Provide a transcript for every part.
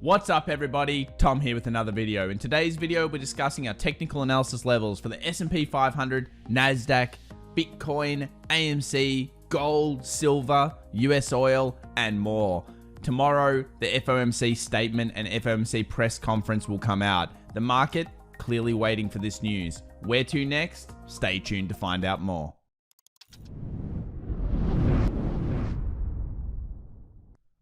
What's up everybody, Tom here with another video. In today's video we're discussing our technical analysis levels for the S&P 500, Nasdaq, Bitcoin, AMC, gold, silver, US oil and more. Tomorrow the FOMC statement and FOMC press conference will come out. The market clearly waiting for this news. Where to next? Stay tuned to find out more.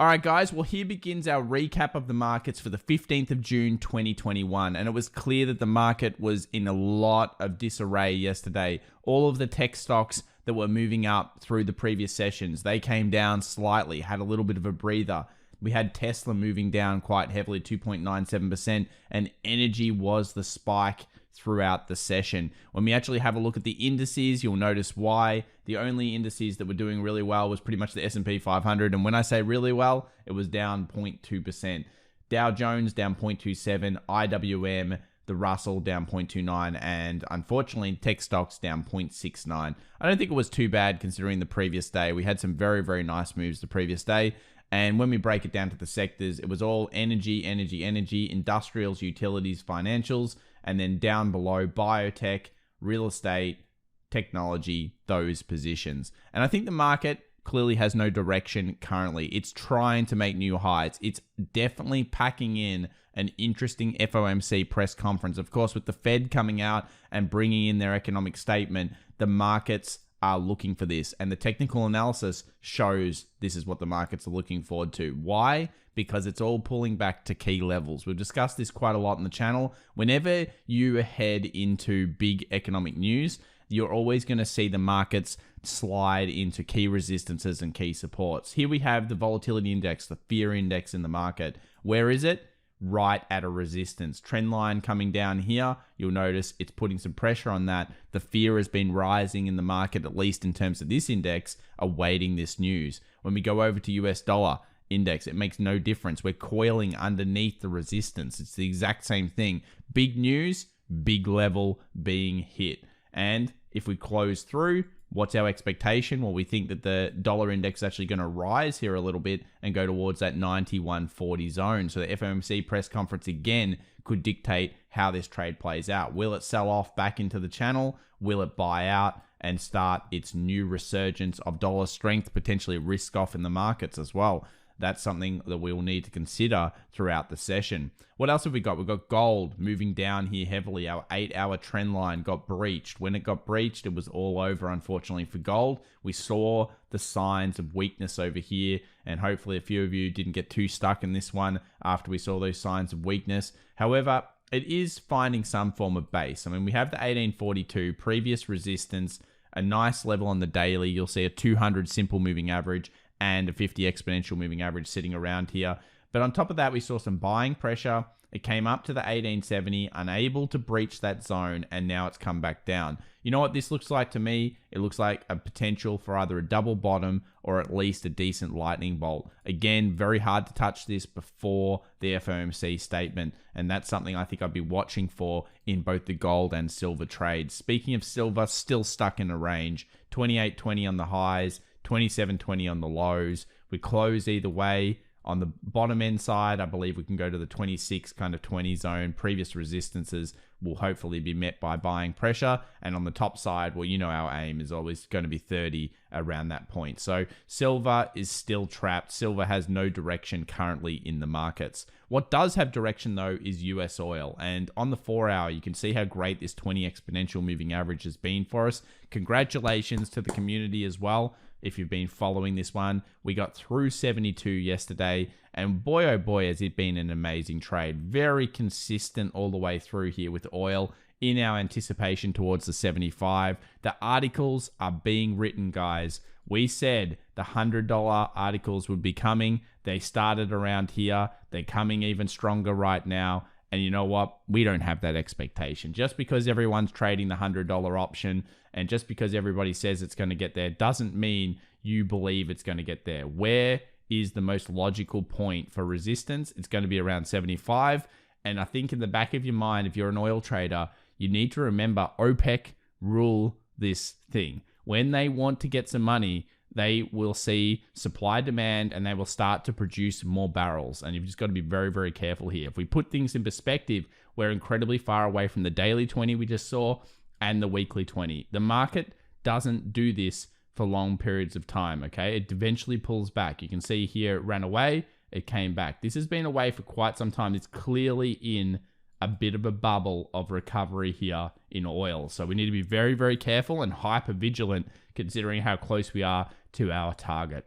Alright guys, well here begins our recap of the markets for the 15th of June 2021, and it was clear that the market was in a lot of disarray yesterday. All of the tech stocks that were moving up through the previous sessions, they came down slightly, had a little bit of a breather. We had Tesla moving down quite heavily, 2.97%, and energy was the spike throughout the session. When we actually have a look at the indices, you'll notice why. The only indices that were doing really well was pretty much the S&P 500, and when I say really well, it was down 0.2%. Dow Jones down 0.27, IWM, the Russell down 0.29, and unfortunately tech stocks down 0.69. I don't think it was too bad considering the previous day. We had some very, very nice moves the previous day. And when we break it down to the sectors, it was all energy, industrials, utilities, financials, and then down below, biotech, real estate, technology, those positions. And I think the market clearly has no direction currently. It's trying to make new highs. It's definitely packing in an interesting FOMC press conference. Of course, with the Fed coming out and bringing in their economic statement, the markets are looking for this, and the technical analysis shows this is what the markets are looking forward to. Why? Because it's all pulling back to key levels. We've discussed this quite a lot on the channel. Whenever you head into big economic news, you're always going to see the markets slide into key resistances and key supports. Here we have the volatility index, the fear index in the market. Where is it? Right at a resistance. Trend line coming down here. You'll notice it's putting some pressure on that. The fear has been rising in the market, at least in terms of this index, awaiting this news. When we go over to US dollar index, it makes no difference. We're coiling underneath the resistance. It's the exact same thing. Big news, big level being hit. And if we close through, what's our expectation? Well, we think that the dollar index is actually going to rise here a little bit and go towards that 91.40 zone. So the FOMC press conference again could dictate how this trade plays out. Will it sell off back into the channel? Will it buy out and start its new resurgence of dollar strength, potentially risk off in the markets as well? That's something that we'll need to consider throughout the session. What else have we got? We've got gold moving down here heavily. Our 8-hour trend line got breached. When it got breached, it was all over, unfortunately, for gold. We saw the signs of weakness over here, and hopefully a few of you didn't get too stuck in this one after we saw those signs of weakness. However, it is finding some form of base. I mean, we have the 1842, previous resistance, a nice level on the daily. You'll see a 200 simple moving average, and a 50 exponential moving average sitting around here. But on top of that, we saw some buying pressure. It came up to the 1870, unable to breach that zone, and now it's come back down. You know what this looks like to me? It looks like a potential for either a double bottom or at least a decent lightning bolt. Again, very hard to touch this before the FOMC statement, and that's something I think I'd be watching for in both the gold and silver trades. Speaking of silver, still stuck in a range, 28.20 on the highs, 27.20 on the lows. We close either way. On the bottom end side, I believe we can go to the 26 kind of 20 zone. Previous resistances will hopefully be met by buying pressure. And on the top side, well, you know our aim is always going to be 30 around that point. So silver is still trapped. Silver has no direction currently in the markets. What does have direction though is US oil. And on the 4-hour, you can see how great this 20 exponential moving average has been for us. Congratulations to the community as well. If you've been following this one, we got through 72 yesterday, and boy oh boy has it been an amazing trade. Very consistent all the way through here with oil in our anticipation towards the 75. The articles are being written, guys. We said the $100 articles would be coming. They started around here. They're coming even stronger right now. And you know what? We don't have that expectation. Just because everyone's trading the $100 option and just because everybody says it's going to get there doesn't mean you believe it's going to get there. Where is the most logical point for resistance? It's going to be around 75. And I think in the back of your mind, if you're an oil trader, you need to remember OPEC rule this thing. When they want to get some money, they will see supply demand and they will start to produce more barrels. And you've just got to be very, very careful here. If we put things in perspective, we're incredibly far away from the daily 20 we just saw and the weekly 20. The market doesn't do this for long periods of time, okay? It eventually pulls back. You can see here it ran away, it came back. This has been away for quite some time. It's clearly in a bit of a bubble of recovery here in oil. So we need to be very, very careful and hyper vigilant considering how close we are to our target.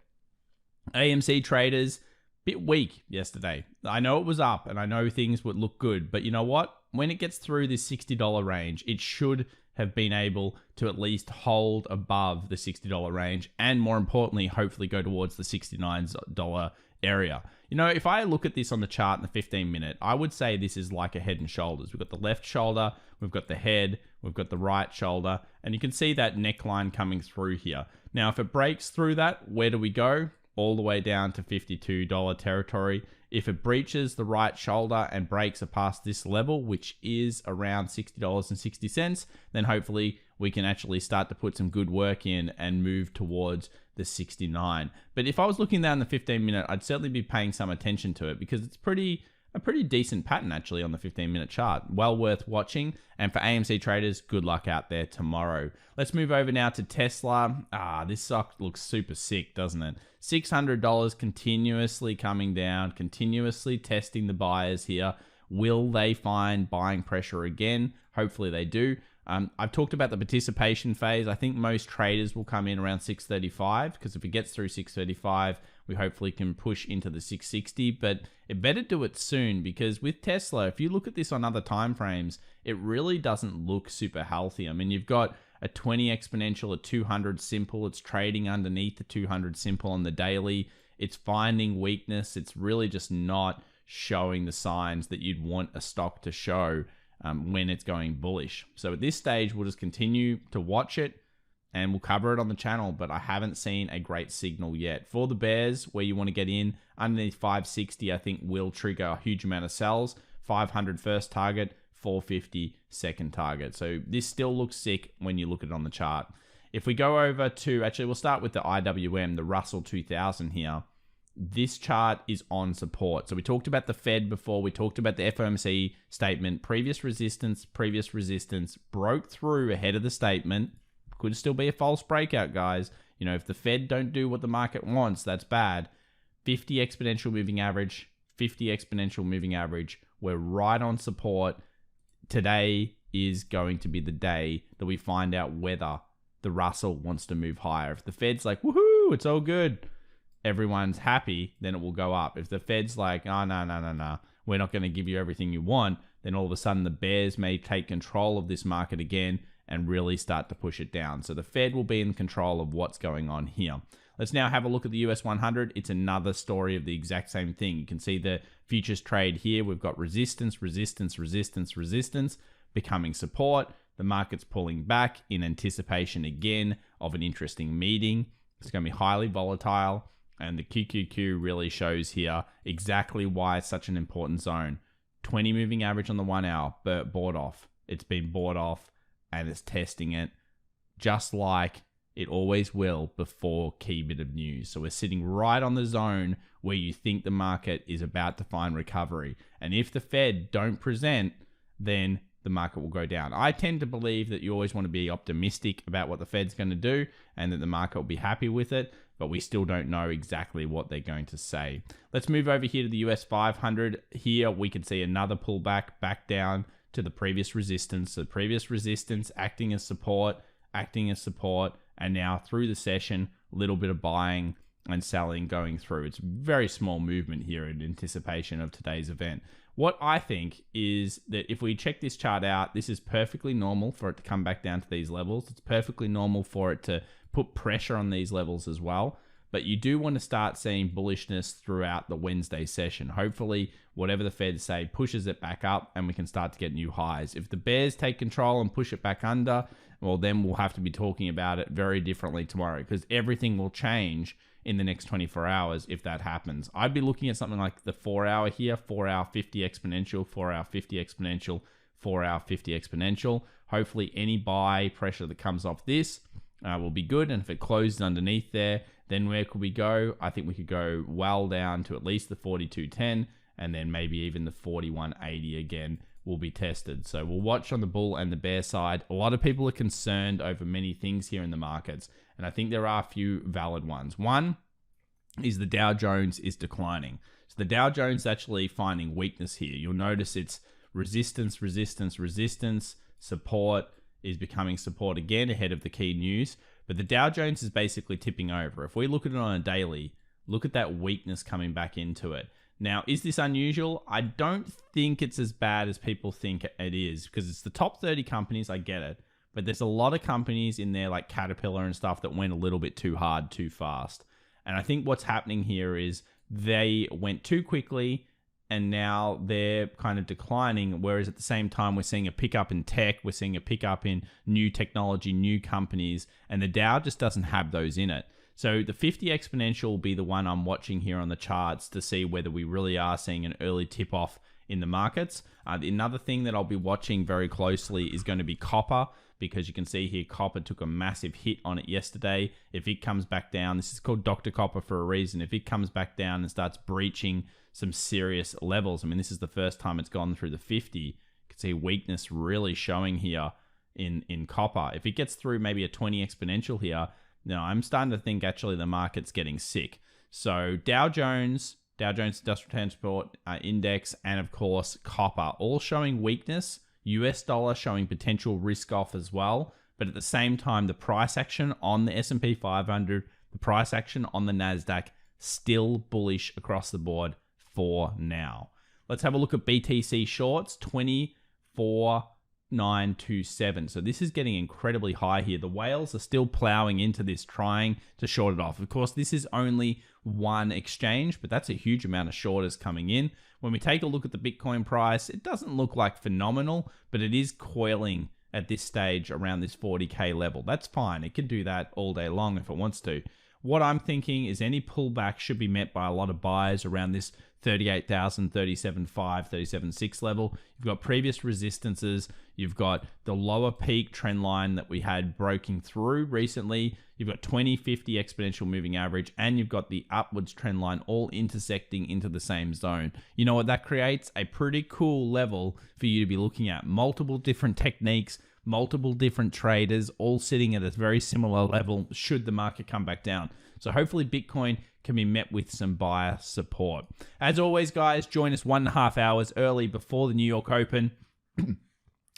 AMC traders, bit weak yesterday. I know it was up and I know things would look good, but you know what? When it gets through this $60 range, it should have been able to at least hold above the $60 range and more importantly, hopefully go towards the $69 area. You know, if I look at this on the chart in the 15-minute, I would say this is like a head and shoulders. We've got the left shoulder, we've got the head, we've got the right shoulder, and you can see that neckline coming through here. Now, if it breaks through that, where do we go? All the way down to $52 territory. If it breaches the right shoulder and breaks past this level, which is around $60.60, then hopefully we can actually start to put some good work in and move towards the 69. But if I was looking down the 15-minute, I'd certainly be paying some attention to it because it's a pretty decent pattern actually on the 15-minute chart. Well worth watching. And for AMC traders, good luck out there tomorrow. Let's move over now to Tesla. This stock looks super sick, doesn't it? $600 continuously coming down, continuously testing the buyers here. Will they find buying pressure again? Hopefully they do. I've talked about the participation phase. I think most traders will come in around 635 because if it gets through 635, we hopefully can push into the 660, but it better do it soon because with Tesla, if you look at this on other time frames, it really doesn't look super healthy. I mean, you've got a 20 exponential, a 200 simple. It's trading underneath the 200 simple on the daily. It's finding weakness. It's really just not showing the signs that you'd want a stock to show when it's going bullish. So at this stage, we'll just continue to watch it and we'll cover it on the channel, but I haven't seen a great signal yet. For the bears, where you want to get in, underneath 560, I think will trigger a huge amount of sells. 500 first target, 450 second target. So this still looks sick when you look at it on the chart. If we go over to, actually we'll start with the IWM, the Russell 2000 here. This chart is on support. So we talked about the Fed before. We talked about the FOMC statement. Previous resistance, broke through ahead of the statement. Could still be a false breakout, guys. You know, if the Fed don't do what the market wants, that's bad. 50 exponential moving average, 50 exponential moving average. We're right on support. Today is going to be the day that we find out whether the Russell wants to move higher. If the Fed's like, woohoo, it's all good, everyone's happy, then it will go up. If the Fed's like, oh, no, we're not going to give you everything you want, then all of a sudden the bears may take control of this market again and really start to push it down. So the Fed will be in control of what's going on here. Let's now have a look at the US 100. It's another story of the exact same thing. You can see the futures trade here. We've got resistance, becoming support. The market's pulling back in anticipation again of an interesting meeting. It's going to be highly volatile. And the QQQ really shows here exactly why it's such an important zone. 20 moving average on the 1 hour, bought off. It's been bought off and it's testing it just like it always will before key bit of news. So we're sitting right on the zone where you think the market is about to find recovery. And if the Fed don't present, then the market will go down. I tend to believe that you always want to be optimistic about what the Fed's going to do and that the market will be happy with it, but we still don't know exactly what they're going to say. Let's move over here to the US 500. Here we can see another pullback back down to the previous resistance. So previous resistance acting as support, and now through the session, a little bit of buying and selling going through. It's very small movement here in anticipation of today's event. What I think is that if we check this chart out, this is perfectly normal for it to come back down to these levels. It's perfectly normal for it to put pressure on these levels as well. But you do want to start seeing bullishness throughout the Wednesday session. Hopefully, whatever the Fed say pushes it back up and we can start to get new highs. If the bears take control and push it back under, well, then we'll have to be talking about it very differently tomorrow because everything will change in the next 24 hours if that happens. I'd be looking at something like the 4 hour here, 4 hour 50 exponential, 4 hour 50 exponential, 4 hour 50 exponential. Hopefully any buy pressure that comes off this will be good. And if it closes underneath there, Then where could we go? I think we could go well down to at least the 42.10, and then maybe even the 41.80 again will be tested. So we'll watch on the bull and the bear side. A lot of people are concerned over many things here in the markets, and I think there are a few valid ones. One is the Dow Jones is declining. So the Dow Jones is actually finding weakness here. You'll notice it's resistance, resistance, resistance, support is becoming support again ahead of the key news. But the Dow Jones is basically tipping over. If we look at it on a daily, look at that weakness coming back into it. Now, is this unusual? I don't think it's as bad as people think it is, because it's the top 30 companies, I get it. But there's a lot of companies in there like Caterpillar and stuff that went a little bit too hard, too fast. And I think what's happening here is they went too quickly and now they're kind of declining. Whereas at the same time, we're seeing a pickup in tech, we're seeing a pickup in new technology, new companies, and the Dow just doesn't have those in it. So the 50 exponential will be the one I'm watching here on the charts to see whether we really are seeing an early tip off in the markets. Another thing that I'll be watching very closely is going to be copper, because you can see here copper took a massive hit on it yesterday. If it comes back down, this is called Dr. Copper for a reason. If it comes back down and starts breaching some serious levels, I mean, this is the first time it's gone through the 50. You can see weakness really showing here in copper. If it gets through maybe a 20 exponential here, now I'm starting to think actually the market's getting sick. So Dow Jones Industrial Transport Index, and of course copper, all showing weakness. US dollar showing potential risk off as well. But at the same time, the price action on the S&P 500, the price action on the NASDAQ, still bullish across the board for now. Let's have a look at BTC shorts, 24,927. So this is getting incredibly high here. The whales are still plowing into this, trying to short it off. Of course, this is only one exchange, but that's a huge amount of shorters coming in. When we take a look at the Bitcoin price, it doesn't look like phenomenal, but it is coiling at this stage around this 40K level. That's fine. It can do that all day long if it wants to. What I'm thinking is any pullback should be met by a lot of buyers around this 38,000, 37.5, 37.6 level. You've got previous resistances. You've got the lower peak trend line that we had breaking through recently. You've got 20, 50 exponential moving average, and you've got the upwards trend line all intersecting into the same zone. You know what that creates? A pretty cool level for you to be looking at. Multiple different techniques, multiple different traders, all sitting at a very similar level should the market come back down. So hopefully Bitcoin can be met with some buyer support. As always, guys, join us 1.5 hours early before the New York Open.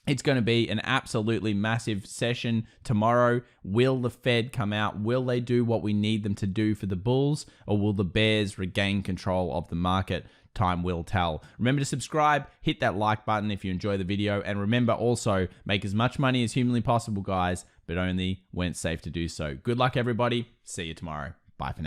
It's going to be an absolutely massive session tomorrow. Will the Fed come out? Will they do what we need them to do for the bulls? Or will the bears regain control of the market? Time will tell. Remember to subscribe, hit that like button if you enjoy the video, and remember also, make as much money as humanly possible, guys, but only when it's safe to do so. Good luck, everybody. See you tomorrow. Bye for now.